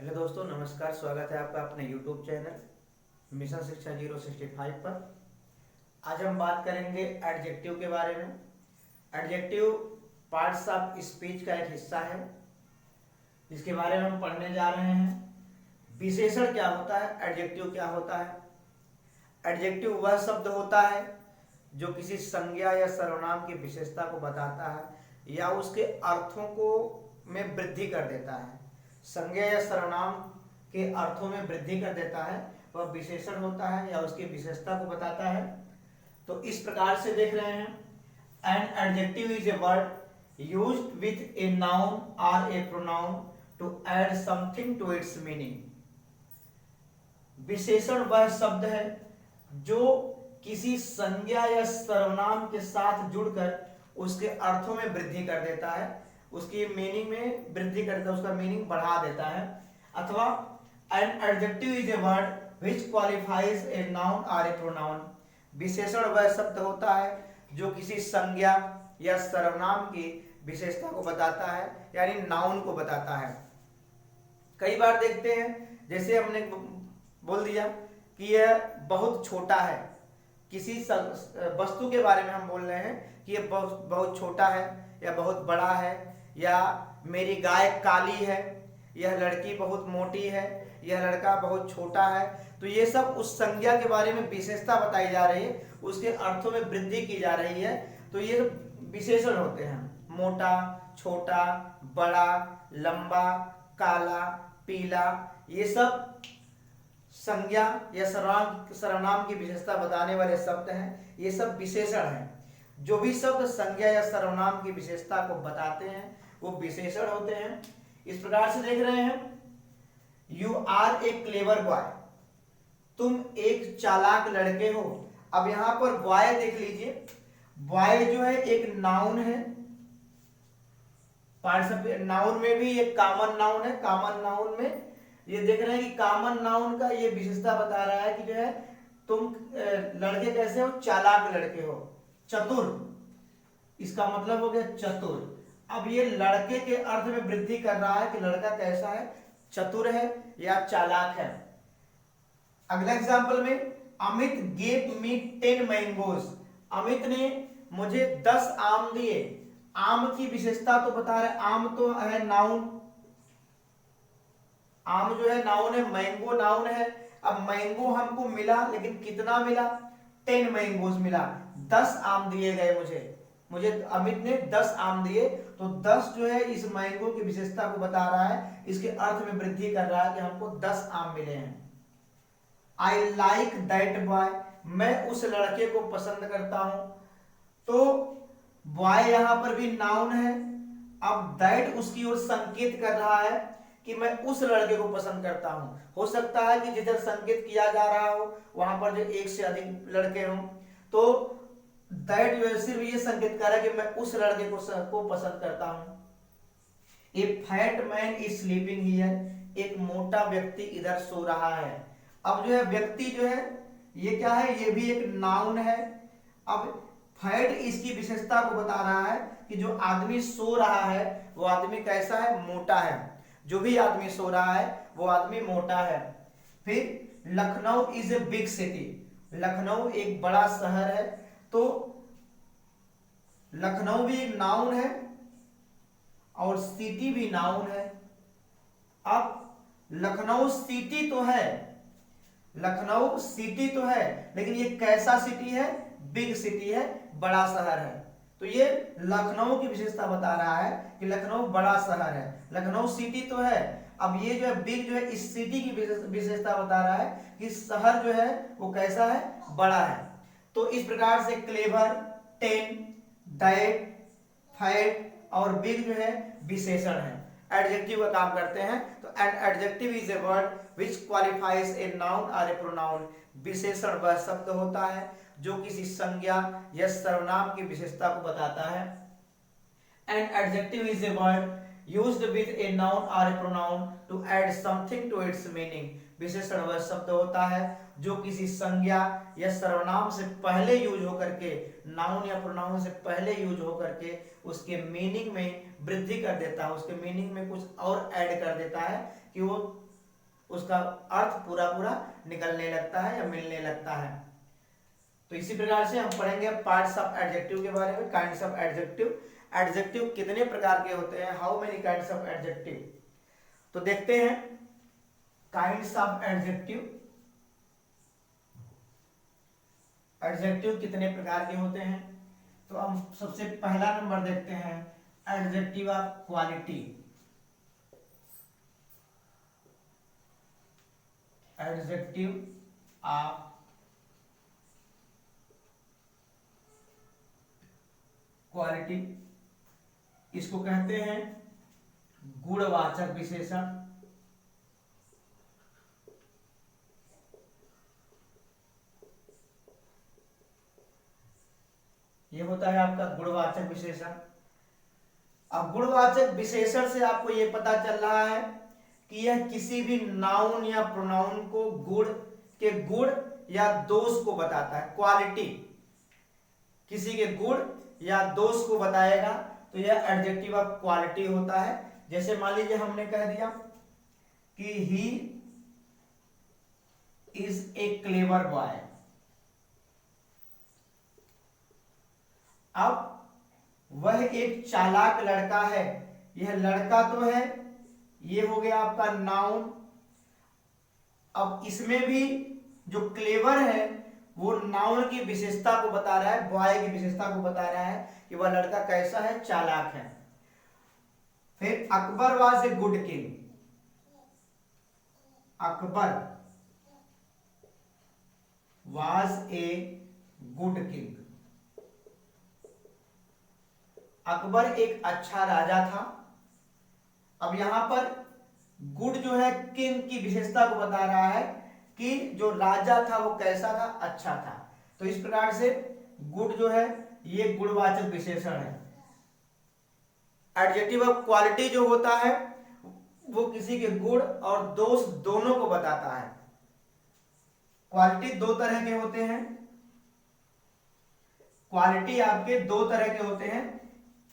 Hello दोस्तों, नमस्कार। स्वागत है आपका अपने यूट्यूब चैनल मिशन शिक्षा 065 पर। आज हम बात करेंगे एडजेक्टिव के बारे में। एडजेक्टिव पार्ट्स ऑफ स्पीच का एक हिस्सा है जिसके बारे में हम पढ़ने जा रहे हैं। विशेषण क्या होता है, एडजेक्टिव क्या होता है। एडजेक्टिव वह शब्द होता है जो किसी संज्ञा या सर्वनाम की विशेषता को बताता है या उसके अर्थों को में वृद्धि कर देता है। संज्ञा या सर्वनाम के अर्थों में वृद्धि कर देता है, वह विशेषण होता है या उसकी विशेषता को बताता है। तो इस प्रकार से देख रहे हैं, an adjective is a word used with a noun और a pronoun to add something to its meaning. विशेषण वह शब्द है जो किसी संज्ञा या सर्वनाम के साथ जुड़कर उसके अर्थों में वृद्धि कर देता है, उसकी मीनिंग में वृद्धि करता है, उसका मीनिंग बढ़ा देता है। अथवा N adjective is a word which qualifies A noun और ए प्रोनाउन। विशेषण वह शब्द होता है जो किसी संज्ञा या सर्वनाम की विशेषता को बताता है, यानी नाउन को बताता है। कई बार देखते हैं, जैसे हमने बोल दिया कि यह बहुत छोटा है, किसी वस्तु के बारे में हम बोल रहे हैं कि यह बहुत छोटा है या बहुत बड़ा है, या मेरी गाय काली है, यह लड़की बहुत मोटी है, यह लड़का बहुत छोटा है। तो ये सब उस संज्ञा के बारे में विशेषता बताई जा रही है, उसके अर्थों में वृद्धि की जा रही है। तो ये विशेषण होते हैं, मोटा, छोटा, बड़ा, लंबा, काला, पीला। ये सब संज्ञा या सर्वनाम की विशेषता बताने वाले शब्द हैं, ये सब विशेषण हैं। जो भी शब्द संज्ञा या सर्वनाम की विशेषता को बताते हैं वो विशेषण होते हैं। इस प्रकार से देख रहे हैं, you are a clever boy, तुम एक चालाक लड़के हो। अब यहां पर बॉय देख लीजिए, बॉय जो है एक नाउन है, नाउन में भी एक कॉमन नाउन है। कॉमन नाउन में ये देख रहे हैं कि कॉमन नाउन का ये विशेषता बता रहा है कि जो है तुम लड़के कैसे हो, चालाक लड़के हो, चतुर, इसका मतलब हो गया चतुर। अब ये लड़के के अर्थ में वृद्धि कर रहा है कि लड़का कैसा है, चतुर है या चालाक है। अगला एग्जांपल में, Amit gave me 10 mangoes, Amit ने मुझे 10 आम दिए। आम की विशेषता तो बता रहे, आम तो है नाउन, आम जो है नाउन है, मैंगो नाउन है। अब मैंगो हमको मिला, लेकिन कितना मिला, 10 मैंगोज मिला, 10 आम दिए गए मुझे अमित ने 10 आम दिए। तो 10 जो है इस मैंगो की विशेषता को बता रहा है, इसके अर्थ में वृद्धि कर रहा है कि हमको 10 आम मिले हैं। आई लाइक दैट बॉय, मैं उस लड़के को पसंद करता हूं। तो बॉय यहां पर भी नाउन है। अब दैट उसकी ओर संकेत कर रहा है कि मैं उस लड़के को पसंद करता हूं। हो सकता है कि जिधर संकेत किया जा रहा हो वहां पर जो एक से अधिक लड़के हों, तो दैट जो है सिर्फ ये संकेत कर रहा है कि मैं उस लड़के को पसंद करता हूं। A fat man is sleeping here, एक मोटा व्यक्ति इधर सो रहा है। अब जो है व्यक्ति जो है ये क्या है, ये भी एक नाउन है। अब फैट इसकी विशेषता को बता रहा है कि जो आदमी सो रहा है वो आदमी कैसा है, मोटा है। जो भी आदमी सो रहा है वो आदमी मोटा है। फिर Lucknow is a big city, Lucknow एक बड़ा शहर है। तो लखनऊ भी एक नाउन है और सिटी भी नाउन है। अब लखनऊ सिटी तो है, लखनऊ सिटी तो है, लेकिन ये कैसा सिटी है, बिग सिटी है, बड़ा शहर है। तो ये लखनऊ की विशेषता बता रहा है कि लखनऊ बड़ा शहर है। लखनऊ सिटी तो है, अब ये जो है बिग जो है इस सिटी की विशेषता बता रहा है कि शहर जो है वो कैसा है, बड़ा है। तो इस प्रकार से क्लेवर, 10, दैट, फैट और बिग जो है विशेषण है, एडजेक्टिव का काम करते हैं। तो N adjective is a word which qualifies A noun और ए प्रोनाउन। विशेषण वह शब्द होता है जो किसी संज्ञा या सर्वनाम की विशेषता को बताता है। N adjective is a word used with a noun or a pronoun to add something to its meaning। विशेषण वह शब्द होता है जो किसी संज्ञा या सर्वनाम से पहले यूज होकर के, नाउन या प्रोनाउन से पहले यूज होकर के उसके मीनिंग में वृद्धि कर देता है, उसके मीनिंग में कुछ और ऐड कर देता है कि वो उसका अर्थ पूरा पूरा निकलने लगता है या मिलने लगता है। तो इसी प्रकार से हम पढ़ेंगे पार्ट्स ऑफ एडजेक्टिव के बारे में, काइंड्स ऑफ एडजेक्टिव। एडजेक्टिव कितने प्रकार के होते हैं, how many kinds of adjective. तो देखते हैं काइंड्स ऑफ एडजेक्टिव। एडजेक्टिव कितने प्रकार के होते हैं। तो हम सबसे पहला नंबर देखते हैं adjective of quality. Adjective of quality, इसको कहते हैं गुणवाचक विशेषण। ये होता है आपका गुणवाचक विशेषण। अब गुणवाचक विशेषण से आपको ये पता चल रहा है कि यह किसी भी नाउन या प्रोनाउन को गुण के गुण या दोष को बताता है। क्वालिटी किसी के गुण या दोष को बताएगा, तो यह एडजेक्टिव ऑफ क्वालिटी होता है। जैसे मान लीजिए हमने कह दिया कि he is a clever boy. अब वह एक चालाक लड़का है, यह लड़का तो है, ये हो गया आपका नाउन। अब इसमें भी जो क्लेवर है वो नाउन की विशेषता को बता रहा है, बॉय की विशेषता को बता रहा है कि वह लड़का कैसा है, चालाक है। फिर Akbar was a good king. Akbar was a good king. Akbar एक अच्छा राजा था। अब यहां पर गुड जो है किंग की विशेषता को बता रहा है कि जो राजा था वो कैसा था, अच्छा था। तो इस प्रकार से गुड जो है ये गुणवाचक विशेषण है। एडजेक्टिव ऑफ क्वालिटी जो होता है वो किसी के गुण और दोष दोनों को बताता है। क्वालिटी दो तरह के होते हैं। क्वालिटी आपके दो तरह के होते हैं,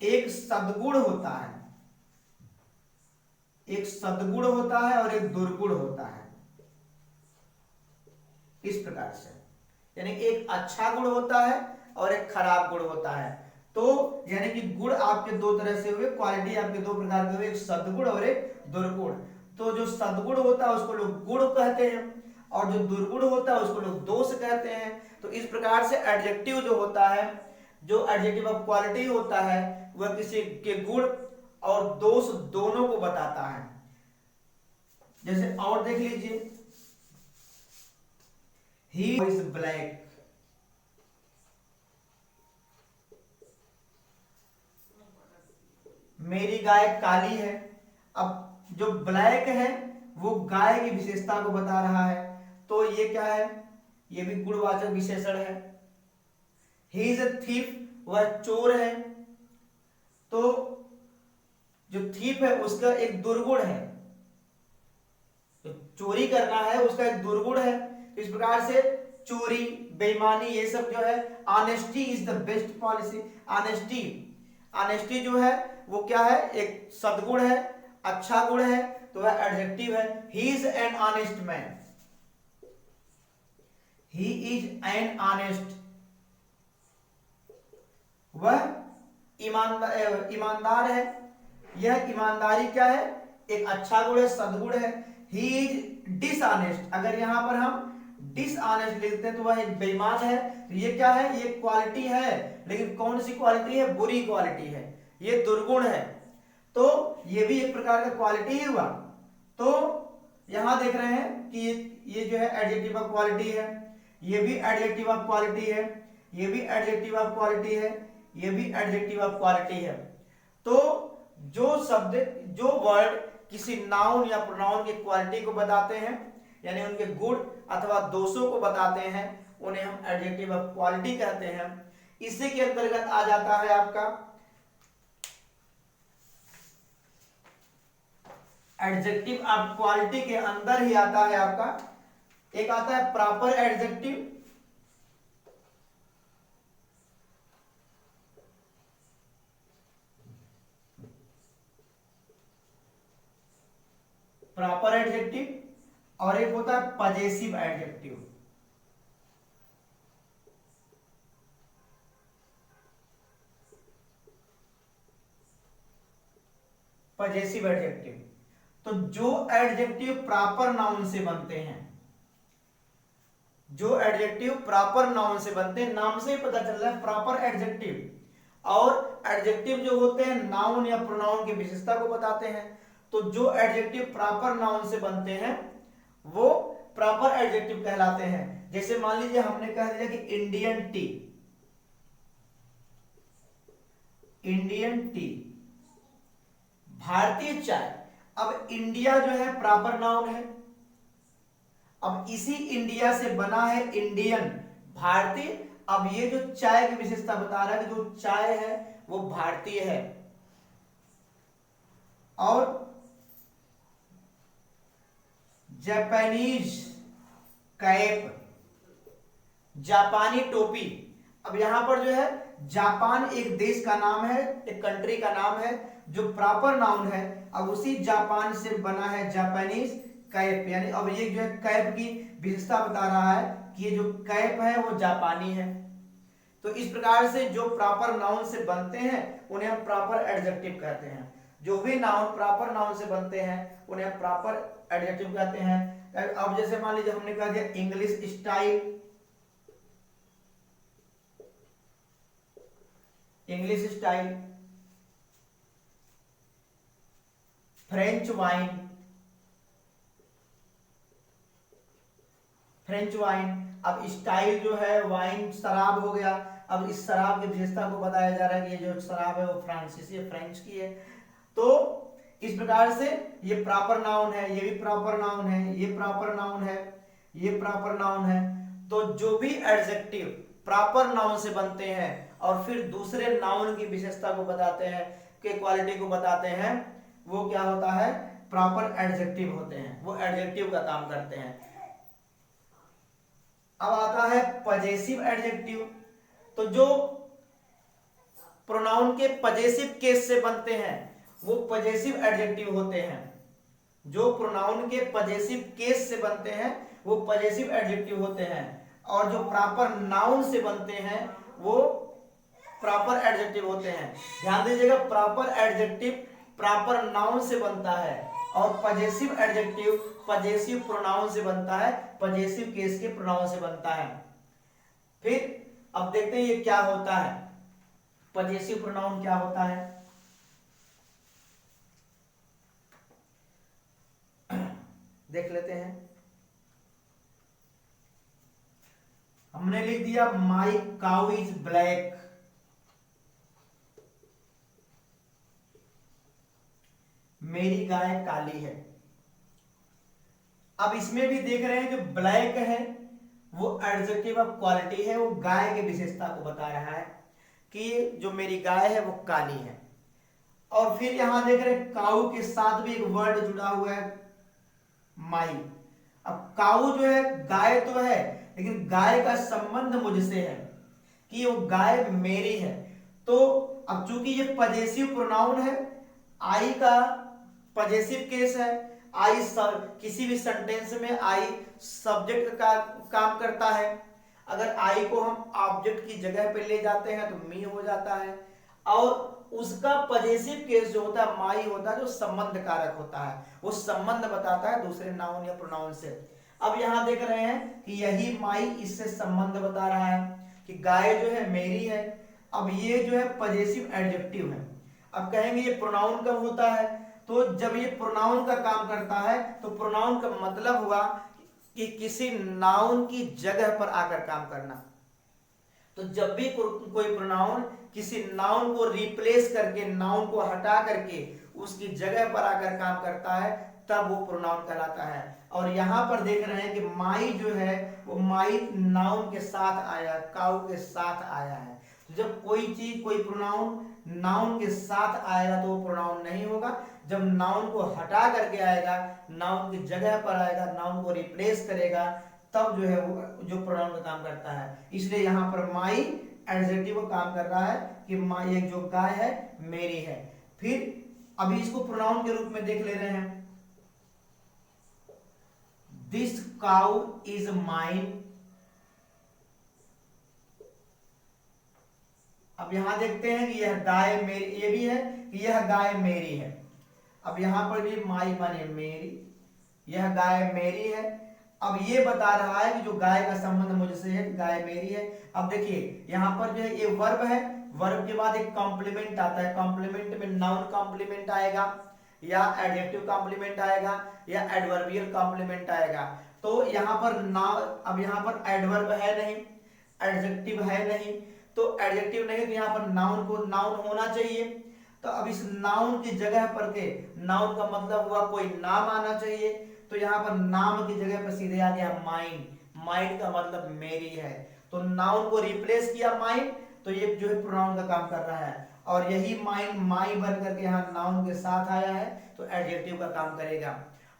एक सद्गुण होता है, एक सद्गुण होता है और एक दुर्गुण होता है। इस प्रकार से यानी एक अच्छा गुण होता है और एक खराब गुण होता है। तो यानी कि गुण आपके दो तरह से हुए, क्वालिटी आपके दो प्रकार के हुए, एक सद्गुण और एक दुर्गुण। तो जो सद्गुण होता है उसको लोग गुण कहते हैं और जो दुर्गुण होता है उसको लोग दोष कहते हैं। तो इस प्रकार से एडजेक्टिव जो होता है, जो एडजेक्टिव ऑफ क्वालिटी होता है, वह किसी के गुण और दोष दोनों को बताता है। जैसे और देख लीजिए, ही इज ब्लैक। मेरी गाय काली है। अब जो ब्लैक है वो गाय की विशेषता को बता रहा है, तो ये क्या है, ये भी गुणवाचक विशेषण है। ही इज अ थीफ, वह चोर है। तो जो थीफ है उसका एक दुर्गुण है, तो चोरी करना है उसका एक दुर्गुण है। इस प्रकार से चोरी, बेईमानी, ये सब जो है, honesty is the best policy. Honesty, honesty जो है वो क्या है, एक सद्गुण है, अच्छा गुण है, तो वह एडजेक्टिव है। He is an honest man. He is an honest, वह ईमानदार है। यह ईमानदारी क्या है, एक अच्छा गुण है, सद्गुण है। ही इज डिसऑनेस्ट, अगर यहां पर हम डिसऑनेस्ट लिखते हैं तो वह एक बेईमान है। तो ये क्या है, ये क्वालिटी है, लेकिन कौन सी क्वालिटी है, बुरी क्वालिटी है, ये दुर्गुण है। तो ये भी एक प्रकार का क्वालिटी ही हुआ। तो यहां देख रहे हैं कि ये जो है एडजेक्टिव ऑफ क्वालिटी है, ये भी एडजेक्टिव ऑफ क्वालिटी है, ये भी एडजेक्टिव ऑफ क्वालिटी है, ये भी एडजेक्टिव ऑफ क्वालिटी है। तो जो शब्द, जो वर्ड किसी नाउन या प्रोनाउन की क्वालिटी को बताते हैं, यानी उनके गुण अथवा दोषों को बताते हैं, उन्हें हम एडजेक्टिव ऑफ क्वालिटी कहते हैं। इसी के अंतर्गत आ जाता है आपका एडजेक्टिव ऑफ क्वालिटी के अंदर ही आता है आपका एक आता है प्रॉपर एडजेक्टिव। प्रॉपर एडजेक्टिव और एक होता है पजेसिव एडजेक्टिव। पजेसिव एडजेक्टिव, तो जो एडजेक्टिव प्रॉपर नाउन से बनते हैं, जो एडजेक्टिव प्रॉपर नाउन से बनते हैं, नाम से ही पता चल रहा है प्रॉपर एडजेक्टिव। और एडजेक्टिव जो होते हैं नाउन या प्रोनाउन की विशेषता को बताते हैं। तो जो एडजेक्टिव प्रॉपर नाउन से बनते हैं वो प्रॉपर एडजेक्टिव कहलाते हैं। जैसे मान लीजिए हमने कह दिया कि इंडियन टी, इंडियन टी, भारतीय चाय। अब इंडिया जो है प्रॉपर नाउन है, अब इसी इंडिया से बना है इंडियन, भारतीय। अब ये जो चाय की विशेषता बता रहा है कि जो चाय है वो भारतीय है। और जापानीज कैप, जापानी टोपी। अब यहां पर जो है जापान एक देश का नाम है, एक कंट्री का नाम है जो प्रॉपर नाउन है। अब उसी जापान से बना है जापानीज कैप, यानी अब ये जो है कैप की विशेषता बता रहा है कि ये जो कैप है वो जापानी है। तो इस प्रकार से जो प्रॉपर नाउन से बनते हैं उन्हें हम प्रॉपर एडजेक्टिव कहते हैं। जो भी नाउन प्रॉपर नाउन से बनते हैं उन्हें हम प्रॉपर एडजेक्टिव कहते हैं। अब जैसे मान लीजिए हमने कह दिया English style, English style, French wine, French wine. अब स्टाइल जो है वाइन शराब हो गया। अब इस शराब की विशेषता को बताया जा रहा है कि ये जो शराब है वो फ्रांसीसी है, फ्रेंच की है। तो इस प्रकार से ये प्रॉपर नाउन है, ये भी प्रॉपर नाउन है, ये प्रॉपर नाउन है, ये प्रॉपर नाउन है। तो जो भी एडजेक्टिव प्रॉपर नाउन से बनते हैं और फिर दूसरे नाउन की विशेषता को बताते हैं, के क्वालिटी को बताते हैं, वो क्या होता है, प्रॉपर एडजेक्टिव होते हैं, वो एडजेक्टिव का काम करते हैं। अब आता है पजेसिव एडजेक्टिव। तो जो प्रोनाउन के पजेसिव केस से बनते हैं वो पजेसिव एडजेक्टिव होते हैं। जो प्रोनाउन के पजेसिव केस से बनते हैं वो पजेसिव एडजेक्टिव होते हैं। और जो प्रॉपर नाउन से बनते हैं वो प्रॉपर एडजेक्टिव होते हैं। ध्यान दीजिएगा, प्रॉपर एडजेक्टिव प्रॉपर नाउन से बनता है और पजेसिव एडजेक्टिव पजेसिव प्रोनाउन से बनता है, पजेसिव केस के प्रोनाउन से बनता है। फिर अब देखते हैं ये क्या होता है, पजेसिव प्रोनाउन क्या होता है। देख लेते हैं। हमने लिख दिया माई काउ इज ब्लैक, मेरी गाय काली है। अब इसमें भी देख रहे हैं जो ब्लैक है वो एडजेक्टिव ऑफ क्वालिटी है, वो गाय की विशेषता को बता रहा है कि जो मेरी गाय है वो काली है। और फिर यहां देख रहे हैं काऊ के साथ भी एक वर्ड जुड़ा हुआ है, माई। अब काऊ जो है गाय तो है लेकिन गाय का संबंध मुझसे है कि वो गाय मेरी है। तो अब चूंकि ये पजेसिव प्रोनाउन है, आई का पजेसिव केस है, आई सब किसी भी सेंटेंस में आई सब्जेक्ट का काम करता है। अगर आई को हम ऑब्जेक्ट की जगह पे ले जाते हैं तो मी हो जाता है। और उसका पजेसिव केस जो होता है माई होता है, जो संबंध कारक होता है, वो संबंध बताता है दूसरे नाउन या प्रोनाउन से। अब यहां देख रहे हैं कि यही माई इससे संबंध बता रहा है कि गाय जो है मेरी है। अब ये जो है पजेसिव एडजेक्टिव है। अब कहेंगे ये प्रोनाउन कब होता है, तो जब ये प्रोनाउन का काम करता है। तो प्रोनाउन का मतलब हुआ कि किसी नाउन की जगह पर आकर काम करना। तो जब भी कोई प्रोनाउन किसी नाउन को रिप्लेस करके, नाउन को हटा करके उसकी जगह पर आकर काम करता है तब वो प्रोनाउन कहलाता है। और यहां पर देख रहे हैं कि माई जो है वो माई नाउन के साथ आया, काऊ के साथ आया है। तो जब कोई चीज कोई प्रोनाउन नाउन के साथ आएगा तो वो प्रोनाउन नहीं होगा। जब नाउन को हटा करके आएगा, नाउन की जगह पर आएगा, नाउन को रिप्लेस करेगा, तब जो है वो जो प्रोनाउन का काम करता है। इसलिए यहां पर माई एडजेक्टिव का काम कर रहा है कि माई एक जो गाय है मेरी है। फिर अभी इसको प्रोनाउन के रूप में देख ले रहे हैं, दिस काउ इज माइन। अब यहां देखते हैं कि यह गाय मेरी, ये भी है कि यह गाय मेरी है। अब यहां पर भी माई माने मेरी, यह गाय मेरी है। अब ये बता रहा है कि जो गाय का संबंध मुझसे है, गाय मेरी है। अब देखिए यहां पर जो है ये वर्ब है, वर्ब के बाद एक कॉम्प्लीमेंट आता है, कॉम्प्लीमेंट में नाउन कॉम्प्लीमेंट आएगा या एडजेक्टिव कॉम्प्लीमेंट आएगा या एडवर्बियल कॉम्प्लीमेंट आएगा। तो यहां पर अब यहां पर एडवर्ब है नहीं, एडजेक्टिव है नहीं, तो एडजेक्टिव नहीं तो यहां पर नाउन को नाउन होना चाहिए। तो अब इस नाउन की जगह पर के, नाउन का मतलब हुआ कोई नाम आना चाहिए, तो यहाँ पर नाम की जगह पर सीधे आ गया माइंड। माइंड का मतलब मेरी है, तो नाउन को रिप्लेस किया माइंड, तो ये जो है प्रोनाउन का काम कर रहा है। और यही माइंड माई बन करके यहाँ नाउन के साथ आया है, तो एडजेक्टिव का काम करेगा।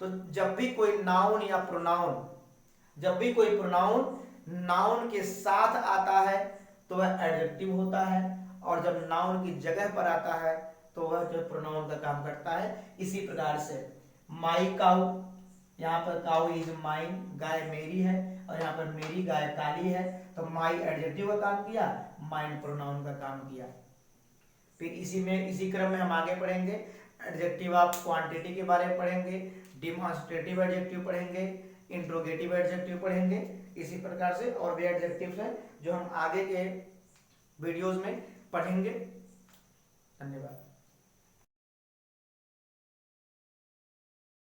तो जब भी कोई नाउन या प्रोनाउन, जब भी कोई प्रोनाउन नाउन के साथ आता है तो वह एडजेक्टिव होता है, और जब नाउन की जगह पर आता है तो वह जो प्रोनाउन का काम करता है। इसी प्रकार से माई काउ, यहाँ पर काउ इज माइन, गाय मेरी है, और यहाँ पर मेरी गाय काली है, तो माई एडजेक्टिव का काम किया, माइन प्रोनाउन का काम किया। फिर इसी क्रम में हम आगे पढ़ेंगे, एडजेक्टिव ऑफ क्वांटिटी के बारे में पढ़ेंगे, डिमॉन्स्ट्रेटिव एडजेक्टिव पढ़ेंगे, इंट्रोगेटिव एडजेक्टिव पढ़ेंगे। इसी प्रकार से और भी एडजेक्टिव्स हैं जो हम आगे के वीडियोस में पढ़ेंगे। धन्यवाद।